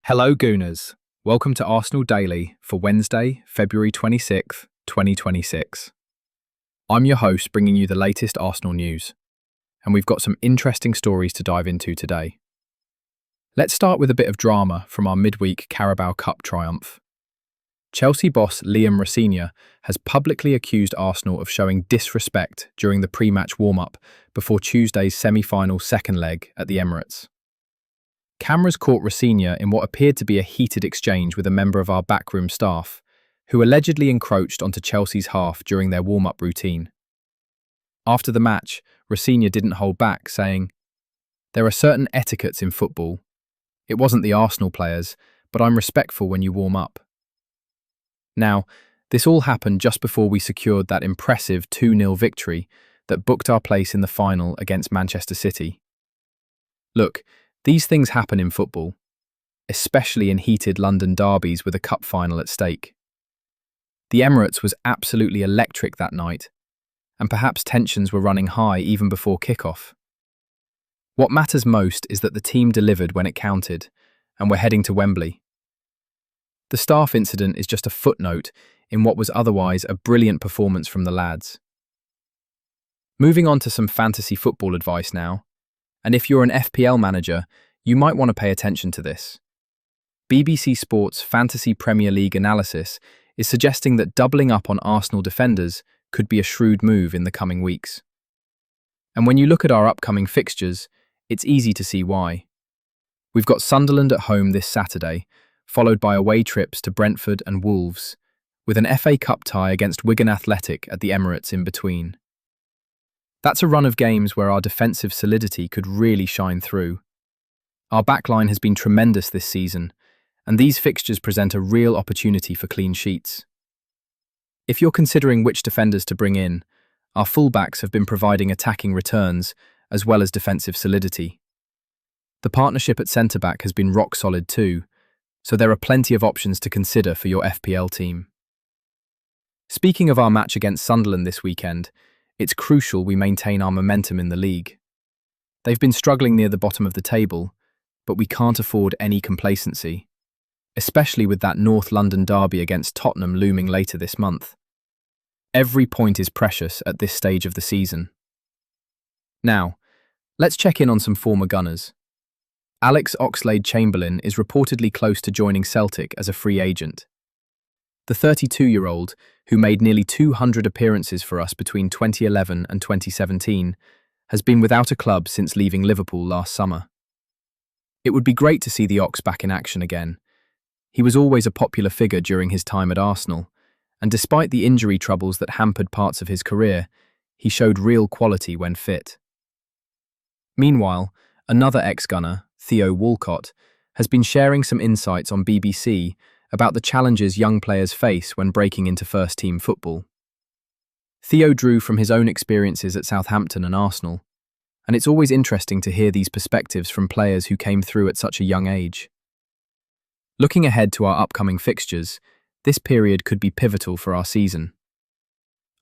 Hello Gooners, welcome to Arsenal Daily for Wednesday, February 26th, 2026. I'm your host bringing you the latest Arsenal news, and we've got some interesting stories to dive into today. Let's start with a bit of drama from our midweek Carabao Cup triumph. Chelsea boss Liam Rossinier has publicly accused Arsenal of showing disrespect during the pre-match warm-up before Tuesday's semi-final second leg at the Emirates. Cameras caught Rossinier in what appeared to be a heated exchange with a member of our backroom staff, who allegedly encroached onto Chelsea's half during their warm-up routine. After the match, Rossinier didn't hold back, saying, "There are certain etiquettes in football. It wasn't the Arsenal players, but I'm respectful when you warm up." Now, this all happened just before we secured that impressive 2-0 victory that booked our place in the final against Manchester City. Look, these things happen in football, especially in heated London derbies with a cup final at stake. The Emirates was absolutely electric that night, and perhaps tensions were running high even before kickoff. What matters most is that the team delivered when it counted, and we're heading to Wembley. The staff incident is just a footnote in what was otherwise a brilliant performance from the lads. Moving on to some fantasy football advice now, and if you're an FPL manager, you might want to pay attention to this. BBC Sports Fantasy Premier League analysis is suggesting that doubling up on Arsenal defenders could be a shrewd move in the coming weeks. And when you look at our upcoming fixtures, it's easy to see why. We've got Sunderland at home this Saturday, followed by away trips to Brentford and Wolves, with an FA Cup tie against Wigan Athletic at the Emirates in between. That's a run of games where our defensive solidity could really shine through. Our backline has been tremendous this season, and these fixtures present a real opportunity for clean sheets. If you're considering which defenders to bring in, our fullbacks have been providing attacking returns as well as defensive solidity. The partnership at centre-back has been rock solid too, so there are plenty of options to consider for your FPL team. Speaking of our match against Sunderland this weekend, it's crucial we maintain our momentum in the league. They've been struggling near the bottom of the table, but we can't afford any complacency, especially with that North London derby against Tottenham looming later this month. Every point is precious at this stage of the season. Now, let's check in on some former Gunners. Alex Oxlade-Chamberlain is reportedly close to joining Celtic as a free agent. The 32-year-old, who made nearly 200 appearances for us between 2011 and 2017, has been without a club since leaving Liverpool last summer. It would be great to see the Ox back in action again. He was always a popular figure during his time at Arsenal, and despite the injury troubles that hampered parts of his career, he showed real quality when fit. Meanwhile, another ex-Gunner, Theo Walcott, has been sharing some insights on BBC about the challenges young players face when breaking into first-team football. Theo drew from his own experiences at Southampton and Arsenal, and it's always interesting to hear these perspectives from players who came through at such a young age. Looking ahead to our upcoming fixtures, this period could be pivotal for our season.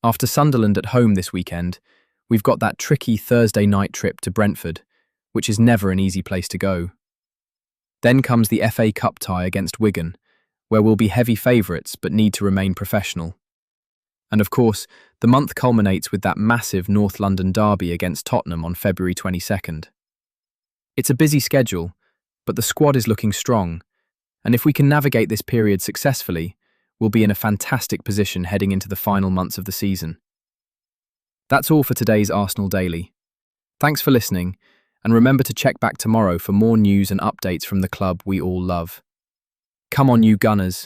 After Sunderland at home this weekend, we've got that tricky Thursday night trip to Brentford, which is never an easy place to go. Then comes the FA Cup tie against Wigan, where we'll be heavy favourites but need to remain professional. And of course, the month culminates with that massive North London derby against Tottenham on February 22nd. It's a busy schedule, but the squad is looking strong, and if we can navigate this period successfully, we'll be in a fantastic position heading into the final months of the season. That's all for today's Arsenal Daily. Thanks for listening, and remember to check back tomorrow for more news and updates from the club we all love. Come on, you Gunners.